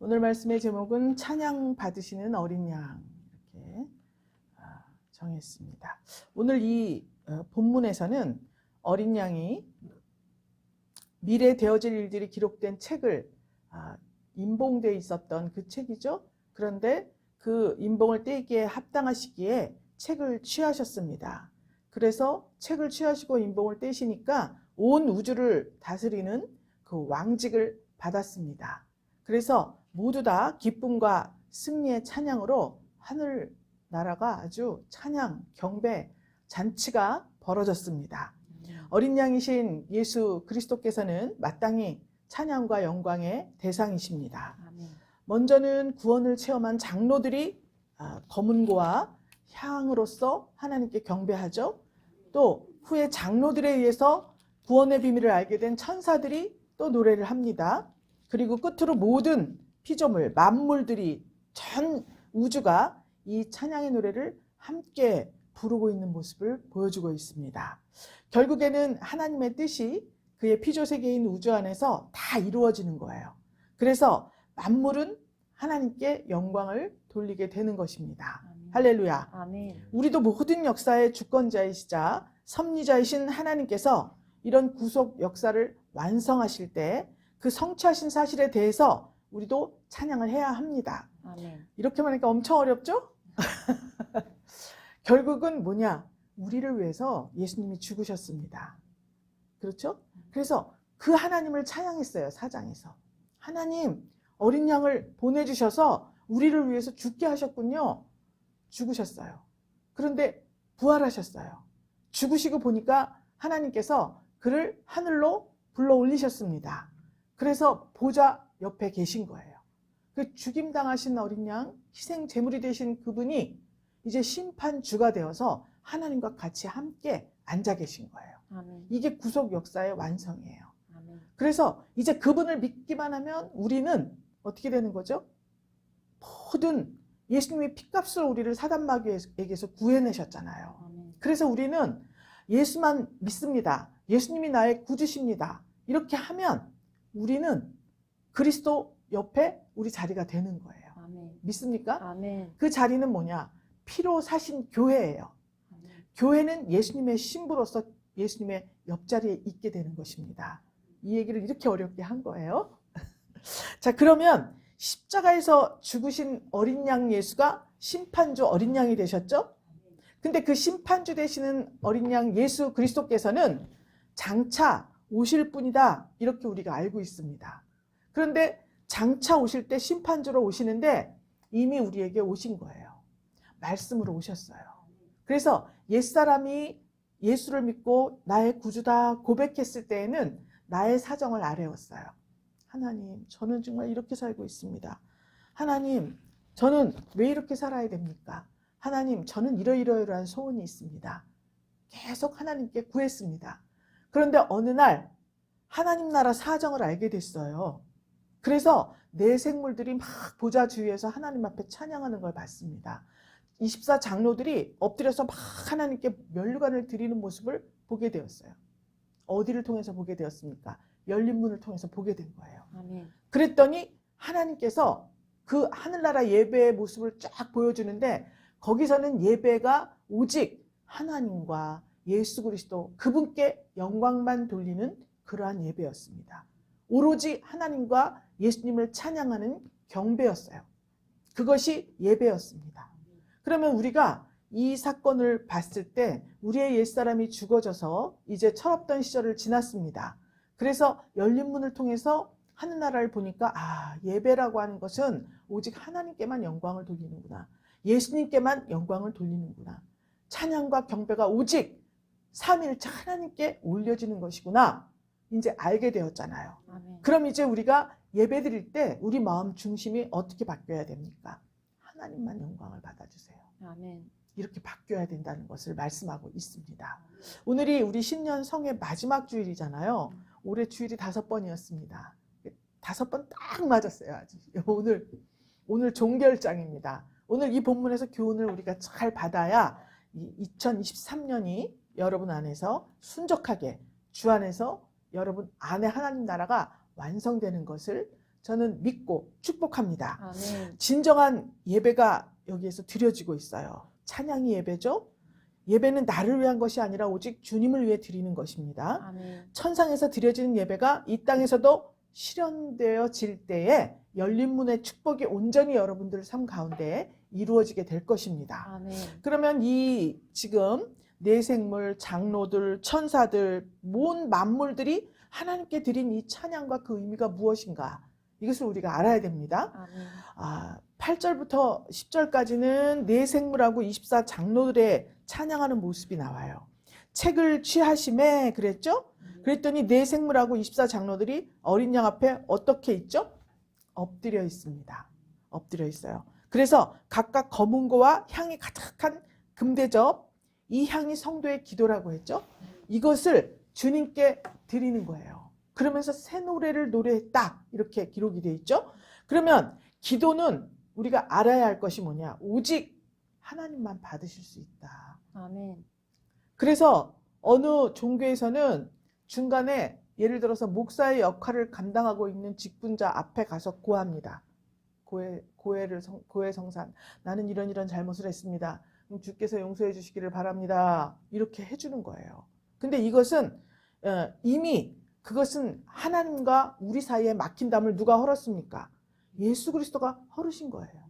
오늘 말씀의 제목은 찬양 받으시는 어린 양 이렇게 정했습니다. 오늘 이 본문에서는 어린 양이 미래 되어질 일들이 기록된 책을 임봉되어 있었던 그 책이죠. 그런데 그 임봉을 떼기에 합당한 시기에 책을 취하셨습니다. 그래서 책을 취하시고 임봉을 떼시니까 온 우주를 다스리는 그 왕직을 받았습니다. 그래서 모두 다 기쁨과 승리의 찬양으로 하늘 나라가 아주 찬양, 경배, 잔치가 벌어졌습니다. 어린 양이신 예수 그리스도께서는 마땅히 찬양과 영광의 대상이십니다. 먼저는 구원을 체험한 장로들이 검은고와 향으로서 하나님께 경배하죠. 또 후에 장로들에 의해서 구원의 비밀을 알게 된 천사들이 또 노래를 합니다. 그리고 끝으로 모든 피조물, 만물들이 전 우주가 이 찬양의 노래를 함께 부르고 있는 모습을 보여주고 있습니다. 결국에는 하나님의 뜻이 그의 피조세계인 우주 안에서 다 이루어지는 거예요. 그래서 만물은 하나님께 영광을 돌리게 되는 것입니다. 아멘. 할렐루야. 아멘. 우리도 모든 역사의 주권자이시자 섭리자이신 하나님께서 이런 구속 역사를 완성하실 때 그 성취하신 사실에 대해서 우리도 찬양을 해야 합니다. 아멘. 이렇게 말하니까 엄청 어렵죠? 결국은 뭐냐? 우리를 위해서 예수님이 죽으셨습니다. 그렇죠? 그래서 그 하나님을 찬양했어요. 4장에서. 하나님, 어린 양을 보내주셔서 우리를 위해서 죽게 하셨군요. 죽으셨어요. 그런데 부활하셨어요. 죽으시고 보니까 하나님께서 그를 하늘로 불러 올리셨습니다. 그래서 보좌 옆에 계신 거예요. 그 죽임당하신 어린 양, 희생 제물이 되신 그분이 이제 심판주가 되어서 하나님과 같이 함께 앉아 계신 거예요. 아멘. 이게 구속 역사의 완성이에요. 아멘. 그래서 이제 그분을 믿기만 하면 우리는 어떻게 되는 거죠? 모든 예수님의 핏값으로 우리를 사단 마귀에게서 구해내셨잖아요. 아멘. 그래서 우리는 예수만 믿습니다. 예수님이 나의 구주십니다. 이렇게 하면 우리는 그리스도 옆에 우리 자리가 되는 거예요. 아멘. 믿습니까? 아멘. 그 자리는 뭐냐? 피로 사신 교회예요. 아멘. 교회는 예수님의 신부로서 예수님의 옆자리에 있게 되는 것입니다. 이 얘기를 이렇게 어렵게 한 거예요. 자, 그러면 십자가에서 죽으신 어린 양 예수가 심판주 어린 양이 되셨죠? 근데 그 심판주 되시는 어린 양 예수 그리스도께서는 장차 오실 분이다. 이렇게 우리가 알고 있습니다. 그런데 장차 오실 때 심판주로 오시는데 이미 우리에게 오신 거예요. 말씀으로 오셨어요. 그래서 옛사람이 예수를 믿고 나의 구주다 고백했을 때에는 나의 사정을 아뢰었어요. 하나님, 저는 정말 이렇게 살고 있습니다. 하나님, 저는 왜 이렇게 살아야 됩니까? 하나님, 저는 이러이러한 소원이 있습니다. 계속 하나님께 구했습니다. 그런데 어느 날 하나님 나라 사정을 알게 됐어요. 그래서 내 생물들이 막 보좌 주위에서 하나님 앞에 찬양하는 걸 봤습니다. 24 장로들이 엎드려서 막 하나님께 면류관을 드리는 모습을 보게 되었어요. 어디를 통해서 보게 되었습니까? 열린 문을 통해서 보게 된 거예요. 아멘. 그랬더니 하나님께서 그 하늘나라 예배의 모습을 쫙 보여주는데 거기서는 예배가 오직 하나님과 예수 그리스도 그분께 영광만 돌리는 그러한 예배였습니다. 오로지 하나님과 예수님을 찬양하는 경배였어요. 그것이 예배였습니다. 그러면 우리가 이 사건을 봤을 때 우리의 옛사람이 죽어져서 이제 철없던 시절을 지났습니다. 그래서 열린 문을 통해서 하늘나라를 보니까 예배라고 하는 것은 오직 하나님께만 영광을 돌리는구나. 예수님께만 영광을 돌리는구나. 찬양과 경배가 오직 삼위일체 하나님께 올려지는 것이구나. 이제 알게 되었잖아요. 아멘. 그럼 이제 우리가 예배 드릴 때 우리 마음 중심이 어떻게 바뀌어야 됩니까? 하나님만 영광을 받아주세요. 아멘. 이렇게 바뀌어야 된다는 것을 말씀하고 있습니다. 오늘이 우리 신년 성의 마지막 주일이잖아요. 올해 주일이 5번이었습니다. 5번 딱 맞았어요. 아주. 오늘 종결장입니다. 오늘 이 본문에서 교훈을 우리가 잘 받아야 2023년이 여러분 안에서 순적하게 주 안에서 여러분 안에 하나님 나라가 완성되는 것을 저는 믿고 축복합니다. 아멘. 진정한 예배가 여기에서 드려지고 있어요. 찬양이 예배죠. 예배는 나를 위한 것이 아니라 오직 주님을 위해 드리는 것입니다. 아멘. 천상에서 드려지는 예배가 이 땅에서도 실현되어질 때에 열린 문의 축복이 온전히 여러분들 삶 가운데 이루어지게 될 것입니다. 아멘. 그러면 이 지금 내생물, 장로들, 천사들, 모든 만물들이 하나님께 드린 이 찬양과 그 의미가 무엇인가? 이것을 우리가 알아야 됩니다. 아멘. 8절부터 10절까지는 내생물하고 24 장로들의 찬양하는 모습이 나와요. 책을 취하심에 그랬죠? 그랬더니 내생물하고 24 장로들이 어린 양 앞에 어떻게 있죠? 엎드려 있습니다. 엎드려 있어요. 그래서 각각 검은 고와 향이 가득한 금대접, 이 향이 성도의 기도라고 했죠? 이것을 주님께 드리는 거예요. 그러면서 새 노래를 노래했다 이렇게 기록이 되어 있죠. 그러면 기도는 우리가 알아야 할 것이 뭐냐? 오직 하나님만 받으실 수 있다. 아멘. 그래서 어느 종교에서는 중간에 예를 들어서 목사의 역할을 감당하고 있는 직분자 앞에 가서 고합니다. 고해 성산. 나는 이런 잘못을 했습니다. 주께서 용서해 주시기를 바랍니다. 이렇게 해주는 거예요. 근데 이것은 이미 그것은 하나님과 우리 사이에 막힌 담을 누가 헐었습니까? 예수 그리스도가 헐으신 거예요.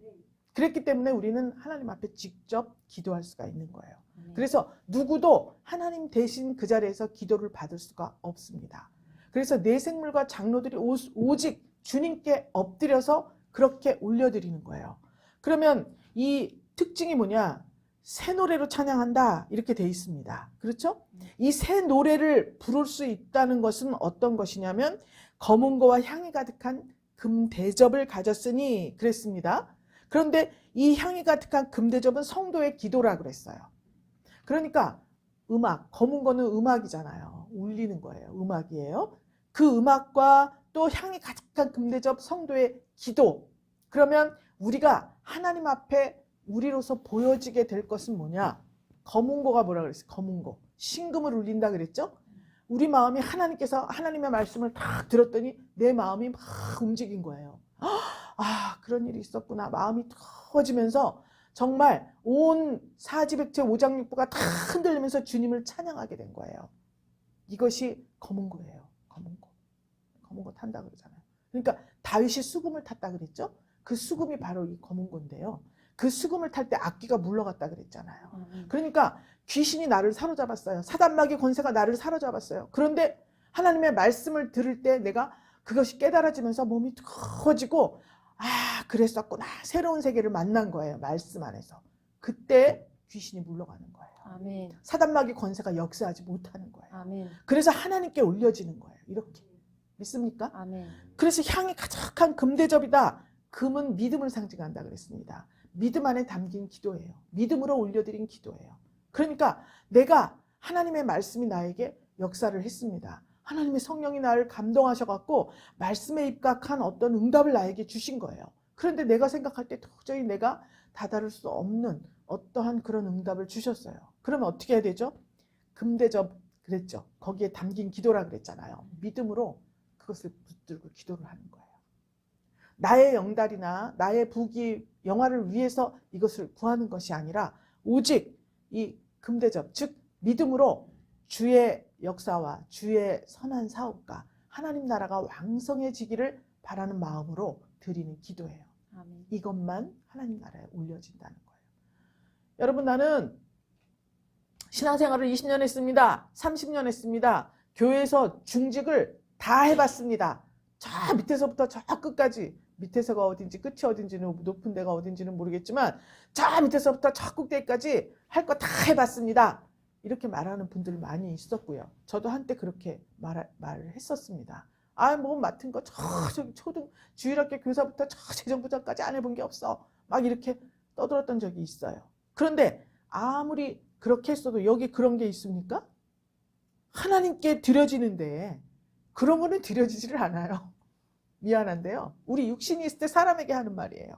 그랬기 때문에 우리는 하나님 앞에 직접 기도할 수가 있는 거예요. 그래서 누구도 하나님 대신 그 자리에서 기도를 받을 수가 없습니다. 그래서 내생물과 장로들이 오직 주님께 엎드려서 그렇게 올려드리는 거예요. 그러면 이 특징이 뭐냐? 새 노래로 찬양한다 이렇게 돼 있습니다. 그렇죠? 이 새 노래를 부를 수 있다는 것은 어떤 것이냐면 검은 고와 향이 가득한 금대접을 가졌으니 그랬습니다. 그런데 이 향이 가득한 금대접은 성도의 기도라 그랬어요. 그러니까 음악, 검은 거는 음악이잖아요. 울리는 거예요. 음악이에요. 그 음악과 또 향이 가득한 금대접 성도의 기도. 그러면 우리가 하나님 앞에 우리로서 보여지게 될 것은 뭐냐? 검은 고가 뭐라 그랬어요? 검은 고. 신금을 울린다 그랬죠? 우리 마음이 하나님께서 하나님의 말씀을 딱 들었더니 내 마음이 막 움직인 거예요. 그런 일이 있었구나. 마음이 터지면서 정말 온 사지백체 오장육부가 다 흔들리면서 주님을 찬양하게 된 거예요. 이것이 검은 고예요. 검은 고. 검은 고 탄다 그러잖아요. 그러니까 다윗이 수금을 탔다 그랬죠? 그 수금이 바로 이 검은 고인데요. 그 수금을 탈 때 악귀가 물러갔다 그랬잖아요. 그러니까 귀신이 나를 사로잡았어요. 사단마귀 권세가 나를 사로잡았어요. 그런데 하나님의 말씀을 들을 때 내가 그것이 깨달아지면서 몸이 터지고 그랬었구나. 새로운 세계를 만난 거예요. 말씀 안에서. 그때 귀신이 물러가는 거예요. 아멘. 사단마귀 권세가 역사하지 못하는 거예요. 아멘. 그래서 하나님께 올려지는 거예요. 이렇게. 믿습니까? 아멘. 그래서 향이 가득한 금대접이다. 금은 믿음을 상징한다 그랬습니다. 믿음 안에 담긴 기도예요. 믿음으로 올려드린 기도예요. 그러니까 내가 하나님의 말씀이 나에게 역사를 했습니다. 하나님의 성령이 나를 감동하셔갖고 말씀에 입각한 어떤 응답을 나에게 주신 거예요. 그런데 내가 생각할 때 도저히 내가 다다를 수 없는 어떠한 그런 응답을 주셨어요. 그러면 어떻게 해야 되죠? 금대접 그랬죠. 거기에 담긴 기도라 그랬잖아요. 믿음으로 그것을 붙들고 기도를 하는 거예요. 나의 영달이나 나의 부귀 영화를 위해서 이것을 구하는 것이 아니라 오직 이 금대접, 즉 믿음으로 주의 역사와 주의 선한 사업과 하나님 나라가 왕성해지기를 바라는 마음으로 드리는 기도예요. 아멘. 이것만 하나님 나라에 올려진다는 거예요. 여러분, 나는 신앙생활을 20년 했습니다. 30년 했습니다. 교회에서 중직을 다 해봤습니다. 저 밑에서부터 저 끝까지, 밑에서가 어딘지 끝이 어딘지는, 높은 데가 어딘지는 모르겠지만 저 밑에서부터 저 꼭대기까지 할 거 다 해봤습니다. 이렇게 말하는 분들 많이 있었고요. 저도 한때 그렇게 말을 했었습니다. 뭐 맡은 거 저기 주일학교 교사부터 저 재정부장까지 안 해본 게 없어. 막 이렇게 떠들었던 적이 있어요. 그런데 아무리 그렇게 했어도 여기 그런 게 있습니까? 하나님께 드려지는데 그런 거는 드려지지를 않아요. 미안한데요. 우리 육신이 있을 때 사람에게 하는 말이에요.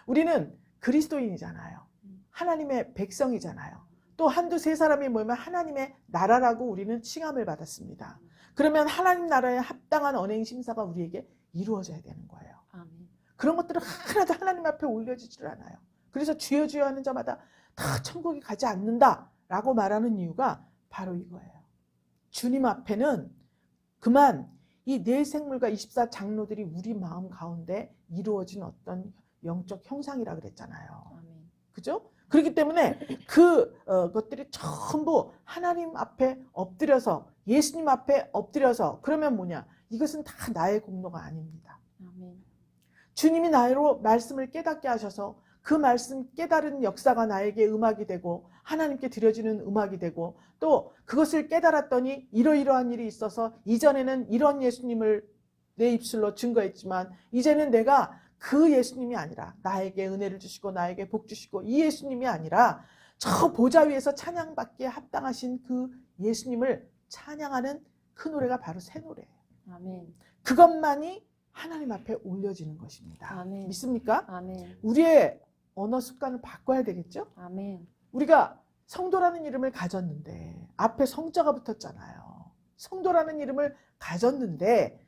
우리는 그리스도인이잖아요. 하나님의 백성이잖아요. 또 한두 세 사람이 모이면 하나님의 나라라고 우리는 칭함을 받았습니다. 그러면 하나님 나라에 합당한 언행 심사가 우리에게 이루어져야 되는 거예요. 아멘. 그런 것들은 하나도 하나님 앞에 올려지질 않아요. 그래서 주여 주여 하는 자마다 다 천국에 가지 않는다라고 말하는 이유가 바로 이거예요. 주님 앞에는 그만 이 네 생물과 24장로들이 우리 마음 가운데 이루어진 어떤 영적 형상이라 그랬잖아요. 아멘. 그죠? 그렇기 때문에 것들이 전부 하나님 앞에 엎드려서 예수님 앞에 엎드려서 그러면 뭐냐? 이것은 다 나의 공로가 아닙니다. 아멘. 주님이 나로 말씀을 깨닫게 하셔서 그 말씀 깨달은 역사가 나에게 음악이 되고 하나님께 드려지는 음악이 되고 또 그것을 깨달았더니 이러이러한 일이 있어서 이전에는 이런 예수님을 내 입술로 증거했지만 이제는 내가 그 예수님이 아니라 나에게 은혜를 주시고 나에게 복 주시고 이 예수님이 아니라 저 보좌 위에서 찬양받기에 합당하신 그 예수님을 찬양하는 그 노래가 바로 새 노래예요. 아멘. 그것만이 하나님 앞에 올려지는 것입니다. 아멘. 믿습니까? 아멘. 우리의 언어 습관을 바꿔야 되겠죠? 아멘. 우리가 성도라는 이름을 가졌는데 앞에 성자가 붙었잖아요. 성도라는 이름을 가졌는데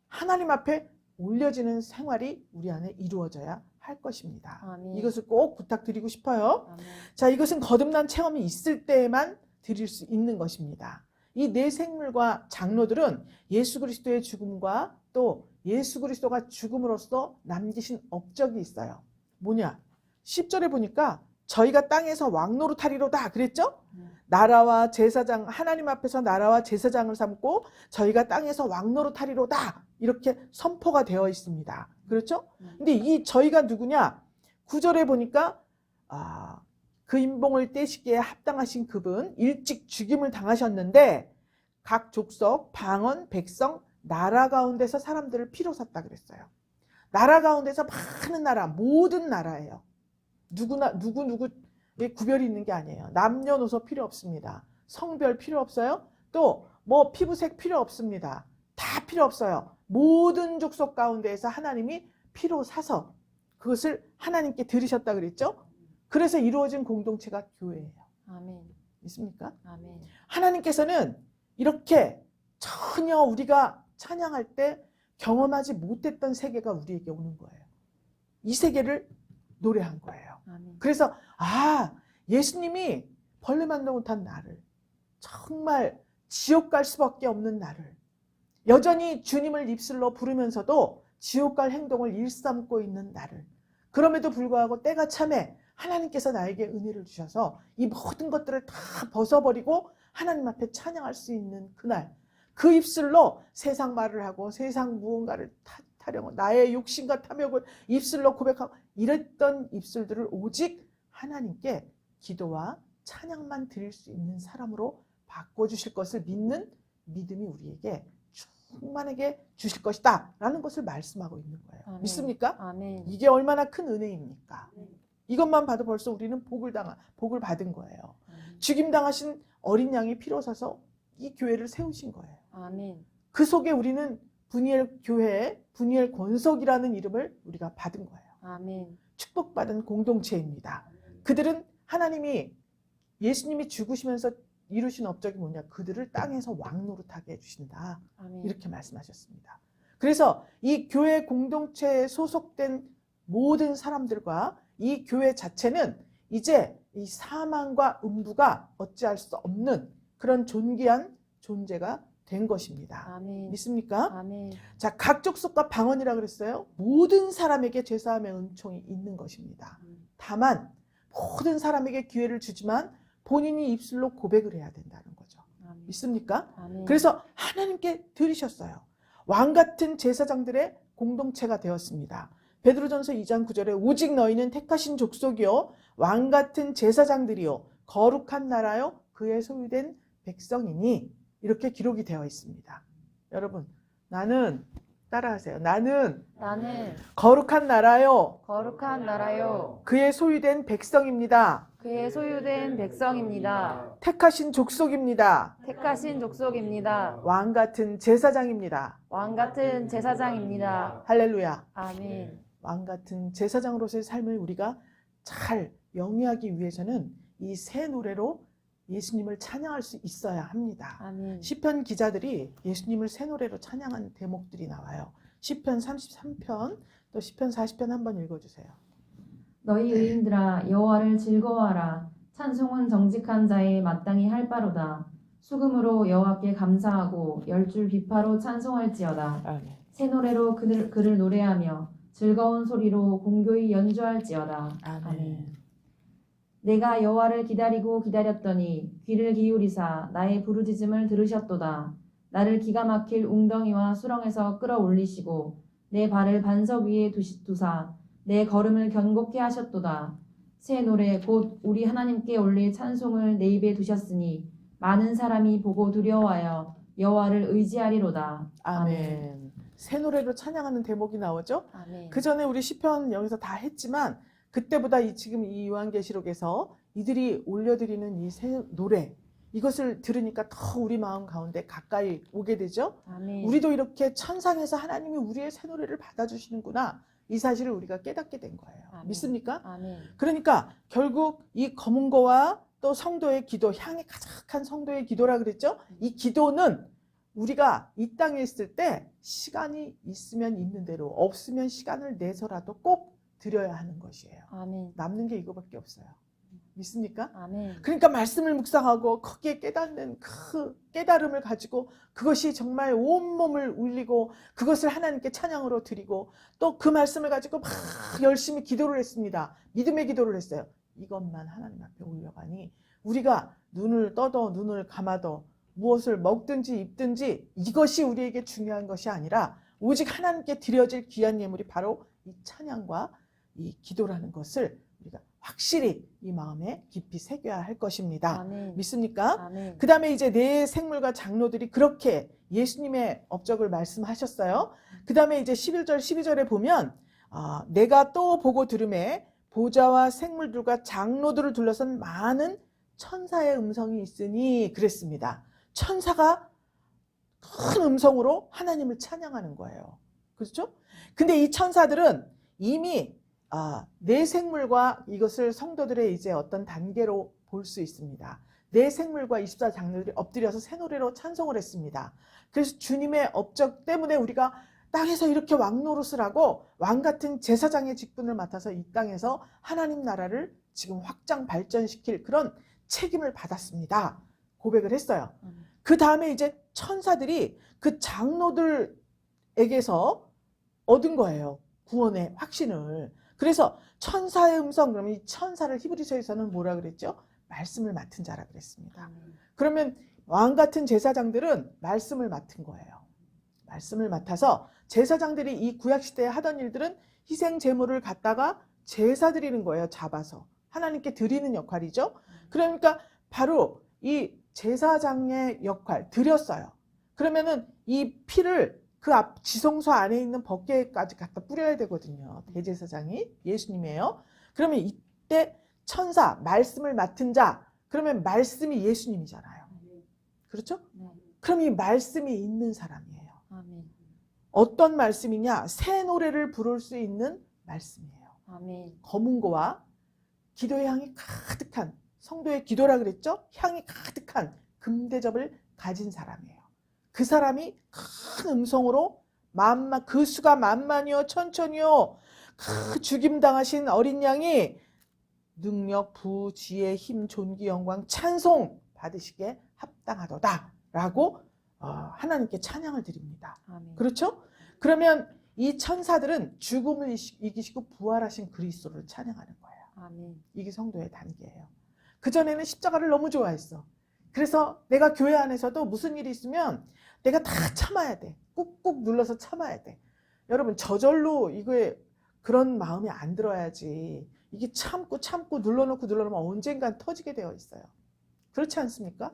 하나님 앞에 올려지는 생활이 우리 안에 이루어져야 할 것입니다. 아멘. 이것을 꼭 부탁드리고 싶어요. 아멘. 자, 이것은 거듭난 체험이 있을 때에만 드릴 수 있는 것입니다. 이 네 생물과 장로들은 예수 그리스도의 죽음과 또 예수 그리스도가 죽음으로써 남기신 업적이 있어요. 뭐냐? 10절에 보니까 저희가 땅에서 왕노릇하리로다 그랬죠? 나라와 제사장, 하나님 앞에서 나라와 제사장을 삼고 저희가 땅에서 왕노릇하리로다 이렇게 선포가 되어 있습니다. 그렇죠? 근데 이 저희가 누구냐? 9절에 보니까 그 인봉을 떼시기에 합당하신 그분 일찍 죽임을 당하셨는데 각 족속, 방언, 백성, 나라 가운데서 사람들을 피로 샀다 그랬어요. 나라 가운데서 많은 나라, 모든 나라예요. 누구의 구별이 있는 게 아니에요. 남녀노소 필요 없습니다. 성별 필요 없어요. 또 뭐 피부색 필요 없습니다. 다 필요 없어요. 모든 족속 가운데에서 하나님이 피로 사서 그것을 하나님께 드리셨다 그랬죠? 그래서 이루어진 공동체가 교회예요. 아멘. 믿습니까? 아멘. 하나님께서는 이렇게 전혀 우리가 찬양할 때 경험하지 못했던 세계가 우리에게 오는 거예요. 이 세계를 노래한 거예요. 아멘. 그래서 예수님이 벌레만도 못한 나를 정말 지옥 갈 수밖에 없는 나를 여전히 주님을 입술로 부르면서도 지옥 갈 행동을 일삼고 있는 나를 그럼에도 불구하고 때가 참에 하나님께서 나에게 은혜를 주셔서 이 모든 것들을 다 벗어버리고 하나님 앞에 찬양할 수 있는 그날 그 입술로 세상 말을 하고 세상 무언가를 타령하고 나의 욕심과 탐욕을 입술로 고백하고 이랬던 입술들을 오직 하나님께 기도와 찬양만 드릴 수 있는 사람으로 바꿔주실 것을 믿는 믿음이 우리에게 충만하게 주실 것이다 라는 것을 말씀하고 있는 거예요. 아멘. 믿습니까? 아멘. 이게 얼마나 큰 은혜입니까? 이것만 봐도 벌써 우리는 복을 받은 거예요. 죽임당하신 어린 양이 피로 사서 이 교회를 세우신 거예요. 아멘. 그 속에 우리는 분이엘 교회, 분이엘 권속이라는 이름을 우리가 받은 거예요. 아멘. 축복받은 공동체입니다. 그들은 예수님이 죽으시면서 이루신 업적이 뭐냐? 그들을 땅에서 왕노릇하게 해주신다. 아멘. 이렇게 말씀하셨습니다. 그래서 이 교회 공동체에 소속된 모든 사람들과 이 교회 자체는 이제 이 사망과 음부가 어찌할 수 없는 그런 존귀한 존재가 된 것입니다. 아멘. 믿습니까? 아멘. 자, 각 족속과 방언이라 그랬어요. 모든 사람에게 죄사함의 은총이 있는 것입니다. 다만 모든 사람에게 기회를 주지만 본인이 입술로 고백을 해야 된다는 거죠. 아멘. 믿습니까? 아멘. 그래서 하나님께 드리셨어요. 왕 같은 제사장들의 공동체가 되었습니다. 베드로전서 2장 9절에 오직 너희는 택하신 족속이요 왕 같은 제사장들이요 거룩한 나라요 그의 소유된 백성이니 이렇게 기록이 되어 있습니다. 여러분, 따라하세요. 나는 거룩한 나라요 거룩한 나라요. 그의 소유된 백성입니다. 그의 소유된 백성입니다. 택하신 족속입니다. 택하신 족속입니다. 왕 같은 제사장입니다. 왕 같은 제사장입니다. 할렐루야. 아멘. 왕 같은 제사장으로서의 삶을 우리가 잘 영위하기 위해서는 이 새 노래로 예수님을 찬양할 수 있어야 합니다. 아멘. 시편 기자들이 예수님을 새 노래로 찬양한 대목들이 나와요. 시편 33편 또 시편 40편 한번 읽어주세요. 너희 의인들아 여호와를 즐거워하라. 찬송은 정직한 자의 마땅히 할 바로다. 수금으로 여호와께 감사하고 열줄 비파로 찬송할지어다. 아멘. 새 노래로 그를 노래하며 즐거운 소리로 공교히 연주할지어다. 아멘. 내가 여호와를 기다리고 기다렸더니 귀를 기울이사 나의 부르짖음을 들으셨도다. 나를 기가 막힐 웅덩이와 수렁에서 끌어올리시고 내 발을 반석 위에 두사 내 걸음을 견고케 하셨도다. 새 노래 곧 우리 하나님께 올릴 찬송을 내 입에 두셨으니 많은 사람이 보고 두려워하여 여호와를 의지하리로다. 아멘. 새 노래로 찬양하는 대목이 나오죠. 아멘. 그 전에 우리 시편 여기서 다 했지만 그때보다 지금 이 요한계시록에서 이들이 올려드리는 이 새 노래 이것을 들으니까 더 우리 마음 가운데 가까이 오게 되죠. 아멘. 우리도 이렇게 천상에서 하나님이 우리의 새 노래를 받아주시는구나 이 사실을 우리가 깨닫게 된 거예요. 아멘. 믿습니까? 아멘. 그러니까 결국 이 검은 거와 또 성도의 기도, 향이 가득한 성도의 기도라 그랬죠. 이 기도는 우리가 이 땅에 있을 때 시간이 있으면 있는 대로 없으면 시간을 내서라도 꼭 드려야 하는 것이에요. 아멘. 남는 게 이거밖에 없어요. 믿습니까? 아멘. 그러니까 말씀을 묵상하고 크게 깨닫는 그 깨달음을 가지고 그것이 정말 온몸을 울리고 그것을 하나님께 찬양으로 드리고 또 그 말씀을 가지고 막 열심히 기도를 했습니다. 믿음의 기도를 했어요. 이것만 하나님 앞에 올려가니 우리가 눈을 떠도 눈을 감아도 무엇을 먹든지 입든지 이것이 우리에게 중요한 것이 아니라 오직 하나님께 드려질 귀한 예물이 바로 이 찬양과 이 기도라는 것을 우리가 확실히 이 마음에 깊이 새겨야 할 것입니다. 아멘. 믿습니까? 아멘. 그 다음에 이제 네 생물과 장로들이 그렇게 예수님의 업적을 말씀하셨어요. 그 다음에 이제 11절, 12절에 보면 내가 또 보고 들음에 보좌와 생물들과 장로들을 둘러선 많은 천사의 음성이 있으니 그랬습니다. 천사가 큰 음성으로 하나님을 찬양하는 거예요. 그렇죠? 근데 이 천사들은 이미 네 생물과 이것을 성도들의 이제 어떤 단계로 볼 수 있습니다. 네 생물과 24장로들이 엎드려서 새 노래로 찬송을 했습니다. 그래서 주님의 업적 때문에 우리가 땅에서 이렇게 왕노릇을 하고 왕 같은 제사장의 직분을 맡아서 이 땅에서 하나님 나라를 지금 확장 발전시킬 그런 책임을 받았습니다. 고백을 했어요. 그 다음에 이제 천사들이 그 장로들에게서 얻은 거예요. 구원의 확신을. 그래서 천사의 음성, 그러면 이 천사를 히브리서에서는 뭐라 그랬죠? 말씀을 맡은 자라 그랬습니다. 그러면 왕 같은 제사장들은 말씀을 맡은 거예요. 말씀을 맡아서 제사장들이 이 구약시대에 하던 일들은 희생 제물을 갖다가 제사 드리는 거예요. 잡아서. 하나님께 드리는 역할이죠. 그러니까 바로 이 제사장의 역할 드렸어요. 그러면은 이 피를 그 앞 지성소 안에 있는 법궤까지 갖다 뿌려야 되거든요. 대제사장이 예수님이에요. 그러면 이때 천사 말씀을 맡은 자 그러면 말씀이 예수님이잖아요. 그렇죠? 그럼 이 말씀이 있는 사람이에요. 아멘. 어떤 말씀이냐? 새 노래를 부를 수 있는 말씀이에요. 아멘. 검은 거와 기도의 향이 가득한 성도의 기도라 그랬죠? 향이 가득한 금대접을 가진 사람이에요. 그 사람이 큰 음성으로 그 수가 만만이요 천천히요 그 죽임당하신 어린 양이 능력, 부, 지혜, 힘, 존귀, 영광, 찬송 받으시게 합당하도다 라고 하나님께 찬양을 드립니다. 아멘. 그렇죠? 그러면 이 천사들은 죽음을 이기시고 부활하신 그리스도를 찬양하는 거예요. 아멘. 이게 성도의 단계예요. 그전에는 십자가를 너무 좋아했어. 그래서 내가 교회 안에서도 무슨 일이 있으면 내가 다 참아야 돼. 꾹꾹 눌러서 참아야 돼. 여러분 저절로 이거에 그런 마음이 안 들어야지. 이게 참고 눌러놓고 언젠간 터지게 되어 있어요. 그렇지 않습니까?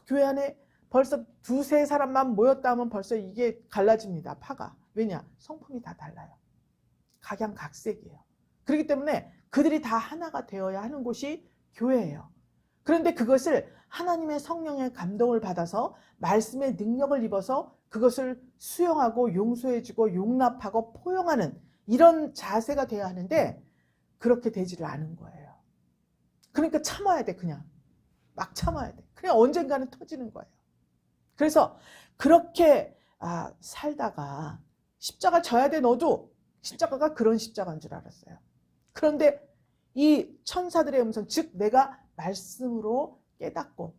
교회 안에 벌써 두세 사람만 모였다 하면 벌써 이게 갈라집니다. 파가. 왜냐? 성품이 다 달라요. 각양각색이에요. 그렇기 때문에 그들이 다 하나가 되어야 하는 곳이 교회예요. 그런데 그것을 하나님의 성령의 감동을 받아서 말씀의 능력을 입어서 그것을 수용하고 용서해주고 용납하고 포용하는 이런 자세가 되어야 하는데 그렇게 되지를 않은 거예요. 그러니까 참아야 돼. 그냥 막 참아야 돼. 그냥 언젠가는 터지는 거예요. 그래서 그렇게 살다가 십자가 져야 돼 너도. 십자가가 그런 십자가인 줄 알았어요. 그런데 이 천사들의 음성, 즉 내가 말씀으로 깨닫고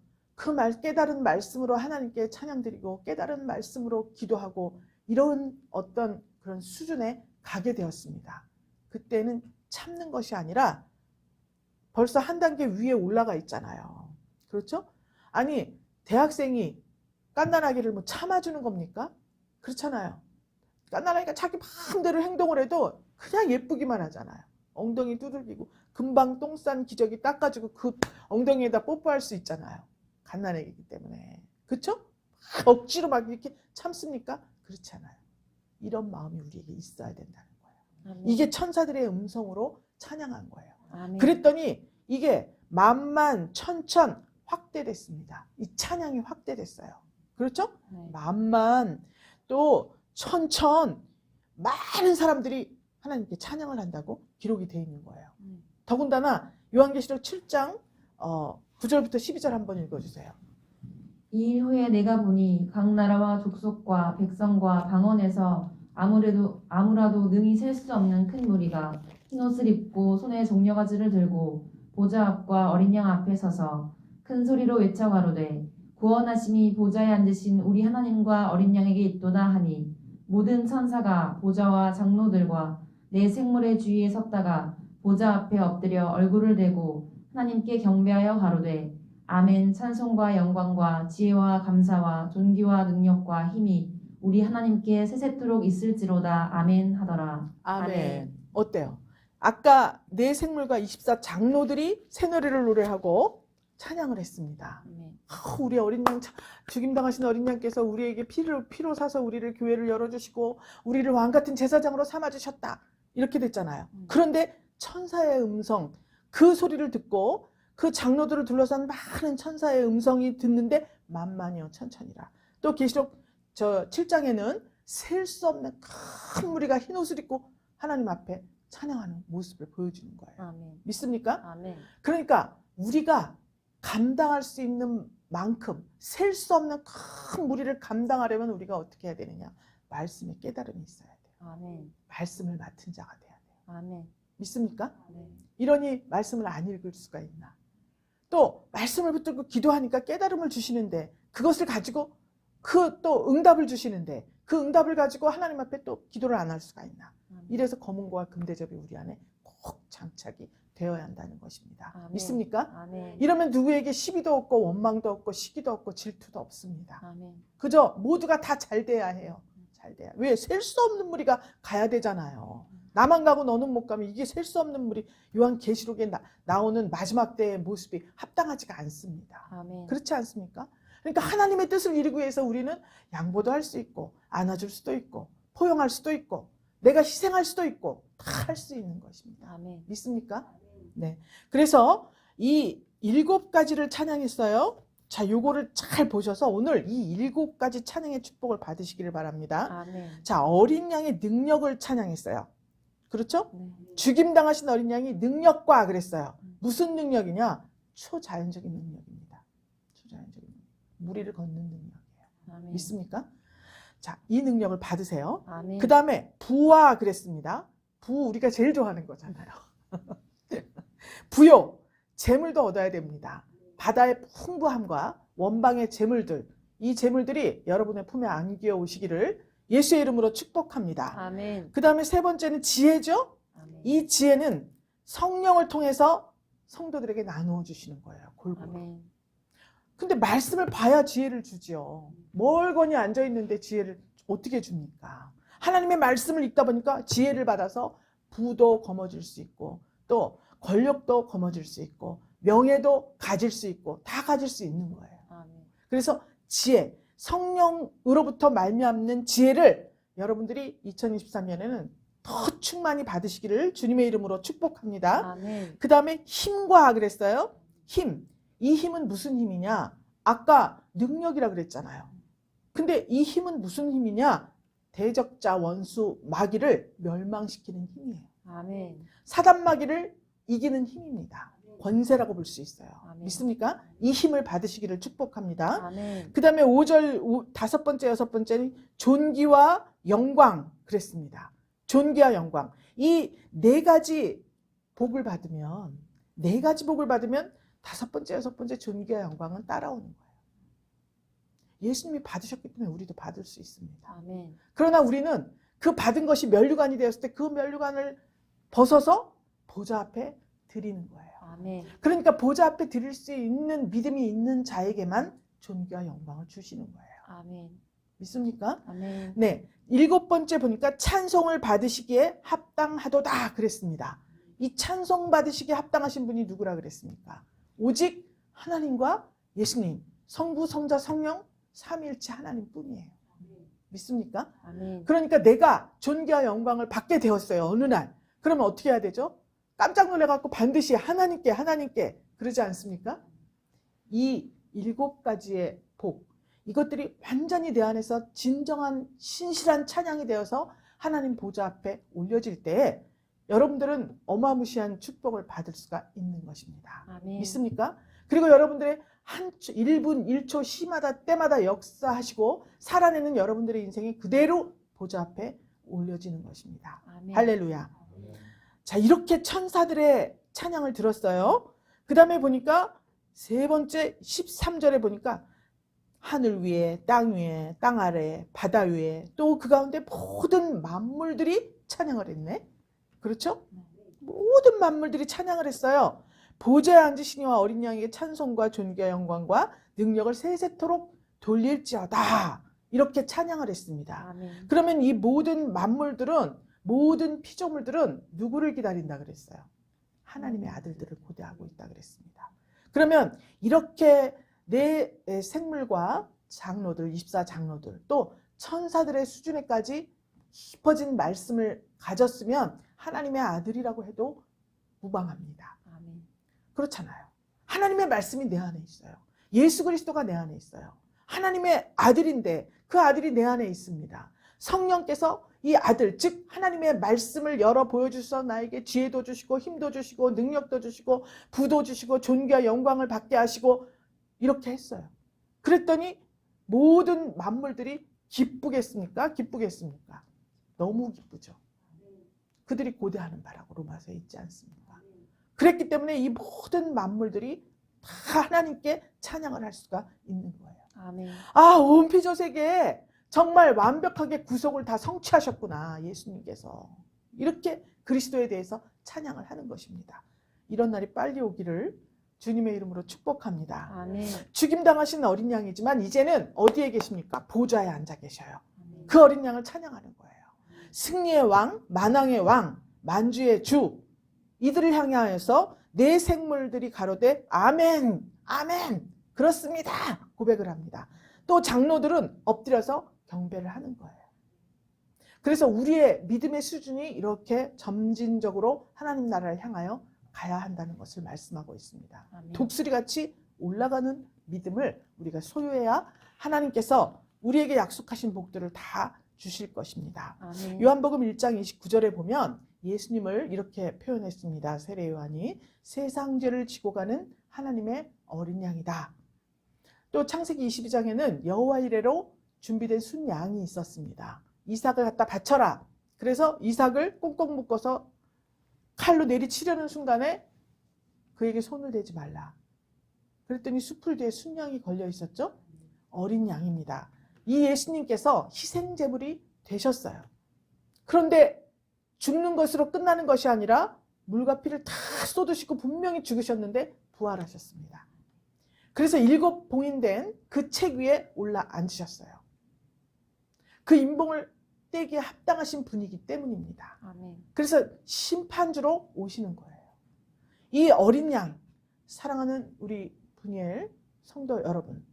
깨달은 말씀으로 하나님께 찬양드리고 깨달은 말씀으로 기도하고 이런 어떤 그런 수준에 가게 되었습니다. 그때는 참는 것이 아니라 벌써 한 단계 위에 올라가 있잖아요. 그렇죠? 아니 대학생이 갓난아기를 뭐 참아주는 겁니까? 그렇잖아요. 갓난아기가 자기 마음대로 행동을 해도 그냥 예쁘기만 하잖아요. 엉덩이 두들기고 금방 똥 싼 기저귀 닦아주고 그 엉덩이에다 뽀뽀할 수 있잖아요. 갓난아기이기 때문에. 그렇죠? 억지로 막 이렇게 참습니까? 그렇지 않아요. 이런 마음이 우리에게 있어야 된다는 거예요. 아멘. 이게 천사들의 음성으로 찬양한 거예요. 아멘. 그랬더니 이게 만만 천천 확대됐습니다. 이 찬양이 확대됐어요. 그렇죠? 네. 만만 또 천천 많은 사람들이 하나님께 찬양을 한다고 기록이 되어 있는 거예요. 더군다나 요한계시록 7장 9절부터 12절 한번 읽어주세요. 이 일 후에 내가 보니 각 나라와 족속과 백성과 방언에서 아무라도 능히 셀 수 없는 큰 무리가 흰옷을 입고 손에 종려가지를 들고 보좌 앞과 어린 양 앞에 서서 큰 소리로 외쳐 가로되 구원하심이 보좌에 앉으신 우리 하나님과 어린 양에게 있도다 하니 모든 천사가 보좌와 장로들과 내 생물의 주위에 섰다가 보좌 앞에 엎드려 얼굴을 대고 하나님께 경배하여 가로되 아멘. 찬송과 영광과 지혜와 감사와 존귀와 능력과 힘이 우리 하나님께 세세토록 있을지로다. 아멘 하더라. 아멘. 어때요? 아까 내 생물과 24 장로들이 새노래를 노래하고 찬양을 했습니다. 아멘. 우리 어린 양 죽임당하신 어린 양께서 우리에게 피로 사서 우리를 교회를 열어주시고 우리를 왕같은 제사장으로 삼아주셨다. 이렇게 됐잖아요. 그런데 천사의 음성, 그 소리를 듣고 그 장로들을 둘러싼 많은 천사의 음성이 듣는데 만만이요 천천이라. 또 계시록 7장에는 셀 수 없는 큰 무리가 흰 옷을 입고 하나님 앞에 찬양하는 모습을 보여주는 거예요. 아멘. 믿습니까? 아멘. 그러니까 우리가 감당할 수 있는 만큼 셀 수 없는 큰 무리를 감당하려면 우리가 어떻게 해야 되느냐? 말씀의 깨달음이 있어야 돼요. 아멘. 말씀을 맡은 자가 돼야 돼요. 아멘. 믿습니까? 네. 이러니 말씀을 안 읽을 수가 있나? 또 말씀을 붙들고 기도하니까 깨달음을 주시는데 그것을 가지고 그 또 응답을 주시는데 그 응답을 가지고 하나님 앞에 또 기도를 안 할 수가 있나? 아멘. 이래서 검은고와 금대접이 우리 안에 꼭 장착이 되어야 한다는 것입니다. 아멘. 믿습니까? 아멘. 이러면 누구에게 시비도 없고 원망도 없고 시기도 없고 질투도 없습니다. 아멘. 그저 모두가 다 잘 돼야 해요. 잘 돼야. 왜? 셀 수 없는 무리가 가야 되잖아요. 나만 가고 너는 못 가면 이게 셀 수 없는 무리. 요한계시록에 나오는 마지막 때의 모습이 합당하지가 않습니다. 아멘. 그렇지 않습니까? 그러니까 하나님의 뜻을 이루기 위해서 우리는 양보도 할 수 있고 안아줄 수도 있고 포용할 수도 있고 내가 희생할 수도 있고 다 할 수 있는 것입니다. 아멘. 믿습니까? 네. 그래서 이 7가지를 찬양했어요. 자, 요거를 잘 보셔서 오늘 이 7가지 찬양의 축복을 받으시기를 바랍니다. 아멘. 자, 어린 양의 능력을 찬양했어요. 그렇죠? 네. 죽임당하신 어린 양이 능력과 그랬어요. 무슨 능력이냐? 초자연적인 능력입니다. 초자연적인 능력. 무리를 걷는 능력이에요. 아멘. 믿습니까? 자, 이 능력을 받으세요. 아멘. 그 다음에 부와 그랬습니다. 부 우리가 제일 좋아하는 거잖아요. 부요, 재물도 얻어야 됩니다. 바다의 풍부함과 원방의 재물들, 이 재물들이 여러분의 품에 안겨 오시기를 예수의 이름으로 축복합니다. 아멘. 그 다음에 세 번째는 지혜죠. 아멘. 이 지혜는 성령을 통해서 성도들에게 나누어 주시는 거예요. 골고루. 아멘. 근데 말씀을 봐야 지혜를 주지요. 멀거니 앉아 있는데 지혜를 어떻게 줍니까? 하나님의 말씀을 읽다 보니까 지혜를 받아서 부도 거머쥘 수 있고 또 권력도 거머쥘 수 있고 명예도 가질 수 있고 다 가질 수 있는 거예요. 아멘. 그래서 지혜, 성령으로부터 말미암는 지혜를 여러분들이 2023년에는 더 충만히 받으시기를 주님의 이름으로 축복합니다. 아멘. 그 다음에 힘과 그랬어요. 힘. 이 힘은 무슨 힘이냐? 아까 능력이라 그랬잖아요. 근데 이 힘은 무슨 힘이냐? 대적자, 원수, 마귀를 멸망시키는 힘이에요. 아멘. 사단 마귀를 이기는 힘입니다. 권세라고 볼 수 있어요. 아멘. 믿습니까? 이 힘을 받으시기를 축복합니다. 아멘. 그 다음에 5절 5번째, 6번째는 존귀와 영광 그랬습니다. 존귀와 영광. 이 네 가지 복을 받으면 다섯 번째, 여섯 번째 존귀와 영광은 따라오는 거예요. 예수님이 받으셨기 때문에 우리도 받을 수 있습니다. 아멘. 그러나 우리는 그 받은 것이 면류관이 되었을 때 그 면류관을 벗어서 보좌 앞에 드리는 거예요. 아멘. 그러니까 보좌 앞에 드릴 수 있는 믿음이 있는 자에게만 존귀와 영광을 주시는 거예요. 아멘. 믿습니까? 아멘. 네. 7번째 보니까 찬송을 받으시기에 합당하도다 그랬습니다. 이 찬송 받으시기에 합당하신 분이 누구라 그랬습니까? 오직 하나님과 예수님, 성부, 성자, 성령, 삼위일체 하나님뿐이에요. 믿습니까? 아멘. 그러니까 내가 존귀와 영광을 받게 되었어요. 어느 날. 그러면 어떻게 해야 되죠? 깜짝 놀래갖고 반드시 하나님께 그러지 않습니까? 이 7가지의 복, 이것들이 완전히 내 안에서 진정한 신실한 찬양이 되어서 하나님 보좌 앞에 올려질 때에 여러분들은 어마무시한 축복을 받을 수가 있는 것입니다. 아멘. 믿습니까? 그리고 여러분들의 1분, 1초, 시마다 때마다 역사하시고 살아내는 여러분들의 인생이 그대로 보좌 앞에 올려지는 것입니다. 아멘. 할렐루야. 자, 이렇게 천사들의 찬양을 들었어요. 그 다음에 보니까 세 번째 13절에 보니까 하늘 위에, 땅 위에, 땅 아래, 바다 위에 또 그 가운데 모든 만물들이 찬양을 했네. 그렇죠? 모든 만물들이 찬양을 했어요. 보좌에 앉으시니와 어린 양에게 찬송과 존귀와 영광과 능력을 세세토록 돌릴지어다. 이렇게 찬양을 했습니다. 아멘. 그러면 이 모든 만물들은, 모든 피조물들은 누구를 기다린다 그랬어요? 하나님의 아들들을 고대하고 있다 그랬습니다. 그러면 이렇게 내 생물과 장로들, 24장로들 또 천사들의 수준에까지 깊어진 말씀을 가졌으면 하나님의 아들이라고 해도 무방합니다. 아멘. 그렇잖아요. 하나님의 말씀이 내 안에 있어요. 예수 그리스도가 내 안에 있어요. 하나님의 아들인데 그 아들이 내 안에 있습니다. 성령께서 이 아들, 즉 하나님의 말씀을 열어 보여주셔서 나에게 지혜도 주시고 힘도 주시고 능력도 주시고 부도 주시고 존귀와 영광을 받게 하시고 이렇게 했어요. 그랬더니 모든 만물들이 기쁘겠습니까? 기쁘겠습니까? 너무 기쁘죠. 그들이 고대하는 바라고 로마서에 있지 않습니까? 그랬기 때문에 이 모든 만물들이 다 하나님께 찬양을 할 수가 있는 거예요. 아멘. 아, 온 피조세계에 정말 완벽하게 구속을 다 성취하셨구나, 예수님께서. 이렇게 그리스도에 대해서 찬양을 하는 것입니다. 이런 날이 빨리 오기를 주님의 이름으로 축복합니다. 아멘. 죽임당하신 어린 양이지만 이제는 어디에 계십니까? 보좌에 앉아 계셔요. 아멘. 그 어린 양을 찬양하는 거예요. 승리의 왕, 만왕의 왕, 만주의 주, 이들을 향하여서 내 생물들이 가로되 아멘, 아멘, 그렇습니다 고백을 합니다. 또 장로들은 엎드려서 경배를 하는 거예요. 그래서 우리의 믿음의 수준이 이렇게 점진적으로 하나님 나라를 향하여 가야 한다는 것을 말씀하고 있습니다. 아멘. 독수리같이 올라가는 믿음을 우리가 소유해야 하나님께서 우리에게 약속하신 복들을 다 주실 것입니다. 아멘. 요한복음 1장 29절에 보면 예수님을 이렇게 표현했습니다. 세례 요한이 세상 죄를 지고 가는 하나님의 어린 양이다. 또 창세기 22장에는 여호와 이레로 준비된 순양이 있었습니다. 이삭을 갖다 바쳐라. 그래서 이삭을 꽁꽁 묶어서 칼로 내리치려는 순간에 그에게 손을 대지 말라. 그랬더니 수풀 뒤에 순양이 걸려 있었죠. 어린 양입니다. 이 예수님께서 희생제물이 되셨어요. 그런데 죽는 것으로 끝나는 것이 아니라 물과 피를 다 쏟으시고 분명히 죽으셨는데 부활하셨습니다. 그래서 7 봉인된 그 책 위에 올라 앉으셨어요. 그 인봉을 떼기에 합당하신 분이기 때문입니다. 아멘. 그래서 심판주로 오시는 거예요. 이 어린 양, 사랑하는 우리 분이엘 성도 여러분,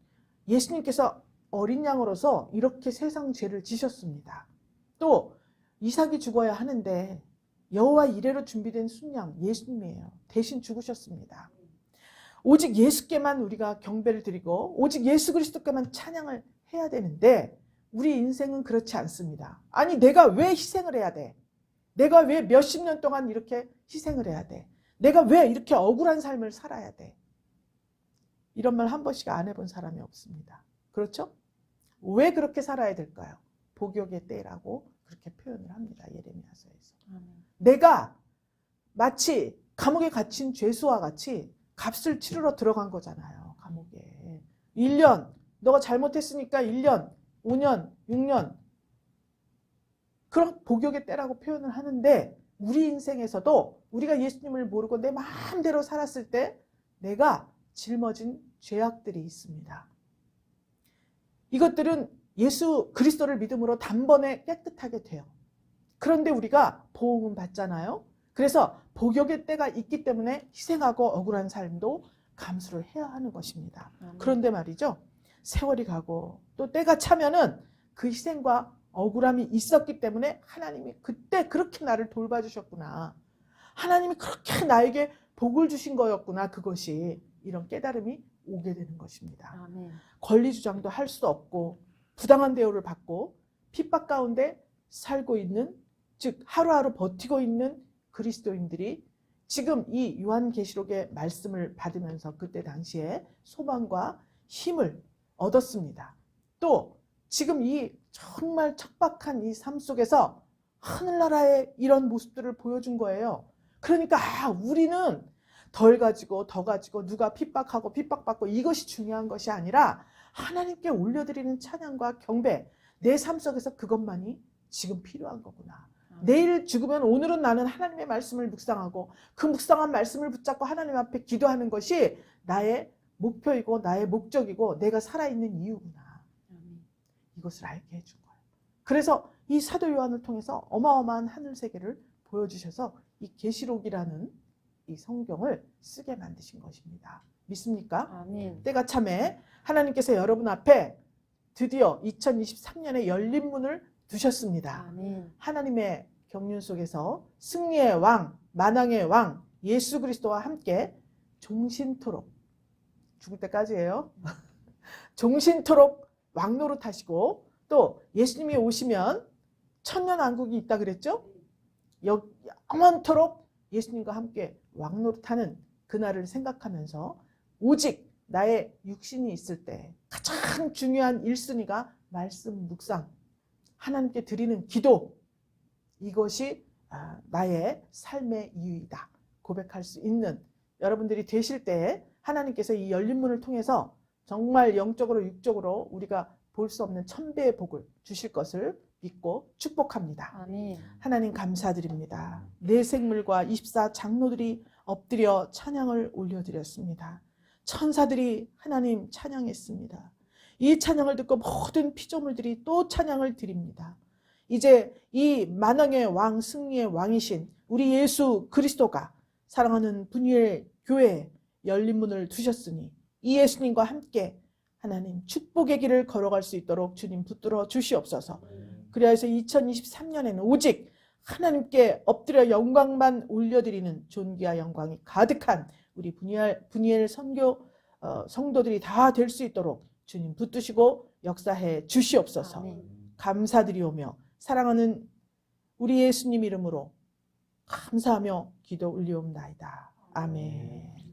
예수님께서 어린 양으로서 이렇게 세상 죄를 지셨습니다. 또 이삭이 죽어야 하는데 여호와 이레로 준비된 순양 예수님이에요. 대신 죽으셨습니다. 오직 예수께만 우리가 경배를 드리고 오직 예수 그리스도께만 찬양을 해야 되는데 우리 인생은 그렇지 않습니다. 아니 내가 왜 희생을 해야 돼? 내가 왜 몇십 년 동안 이렇게 희생을 해야 돼? 내가 왜 이렇게 억울한 삶을 살아야 돼? 이런 말 한 번씩 안 해본 사람이 없습니다. 그렇죠? 왜 그렇게 살아야 될까요? 복역의 때라고 그렇게 표현을 합니다. 예레미야서에서. 아멘. 내가 마치 감옥에 갇힌 죄수와 같이 값을 치르러 들어간 거잖아요. 감옥에. 1년, 너가 잘못했으니까 1년, 5년, 6년. 그런 복역의 때라고 표현을 하는데 우리 인생에서도 우리가 예수님을 모르고 내 마음대로 살았을 때 내가 짊어진 죄악들이 있습니다. 이것들은 예수 그리스도를 믿음으로 단번에 깨끗하게 돼요. 그런데 우리가 보응은 받잖아요. 그래서 복역의 때가 있기 때문에 희생하고 억울한 삶도 감수를 해야 하는 것입니다. 그런데 말이죠. 세월이 가고 또 때가 차면은 그 희생과 억울함이 있었기 때문에 하나님이 그때 그렇게 나를 돌봐주셨구나. 하나님이 그렇게 나에게 복을 주신 거였구나. 그것이 이런 깨달음이 오게 되는 것입니다. 아멘. 권리 주장도 할 수 없고 부당한 대우를 받고 핍박 가운데 살고 있는, 즉 하루하루 버티고 있는 그리스도인들이 지금 이 요한계시록의 말씀을 받으면서 그때 당시에 소망과 힘을 얻었습니다. 또 지금 이 정말 척박한 이 삶 속에서 하늘나라의 이런 모습들을 보여준 거예요. 그러니까 우리는 덜 가지고 더 가지고 누가 핍박하고 핍박받고 이것이 중요한 것이 아니라 하나님께 올려드리는 찬양과 경배, 내 삶 속에서 그것만이 지금 필요한 거구나. 내일 죽으면 오늘은 나는 하나님의 말씀을 묵상하고 그 묵상한 말씀을 붙잡고 하나님 앞에 기도하는 것이 나의 목표이고 나의 목적이고 내가 살아있는 이유구나. 이것을 알게 해준 거예요. 그래서 이 사도 요한을 통해서 어마어마한 하늘 세계를 보여주셔서 이 계시록이라는 이 성경을 쓰게 만드신 것입니다. 믿습니까? 아멘. 때가 참에 하나님께서 여러분 앞에 드디어 2023년에 열린 문을 두셨습니다. 아멘. 하나님의 경륜 속에서 승리의 왕, 만왕의 왕 예수 그리스도와 함께 종신토록, 죽을 때까지예요. 종신토록 왕노릇 하시고 또 예수님이 오시면 천년왕국이 있다 그랬죠? 영원토록 예수님과 함께 왕노릇하는 그날을 생각하면서 오직 나의 육신이 있을 때 가장 중요한 1순위가 말씀 묵상, 하나님께 드리는 기도, 이것이 나의 삶의 이유이다 고백할 수 있는 여러분들이 되실 때 하나님께서 이 열린 문을 통해서 정말 영적으로 육적으로 우리가 볼 수 없는 천배의 복을 주실 것을 믿고 축복합니다. 아멘. 하나님 감사드립니다. 내 생물과 24 장로들이 엎드려 찬양을 올려드렸습니다. 천사들이 하나님 찬양했습니다. 이 찬양을 듣고 모든 피조물들이 또 찬양을 드립니다. 이제 이 만왕의 왕, 승리의 왕이신 우리 예수 그리스도가 사랑하는 분유엘 교회에 열린 문을 두셨으니 이 예수님과 함께 하나님 축복의 길을 걸어갈 수 있도록 주님 붙들어 주시옵소서. 그래서 2023년에는 오직 하나님께 엎드려 영광만 올려드리는 존귀와 영광이 가득한 우리 분이엘 선교 성도들이 다 될 수 있도록 주님 붙드시고 역사해 주시옵소서. 아멘. 감사드리오며 사랑하는 우리 예수님 이름으로 감사하며 기도 올리옵나이다. 아멘.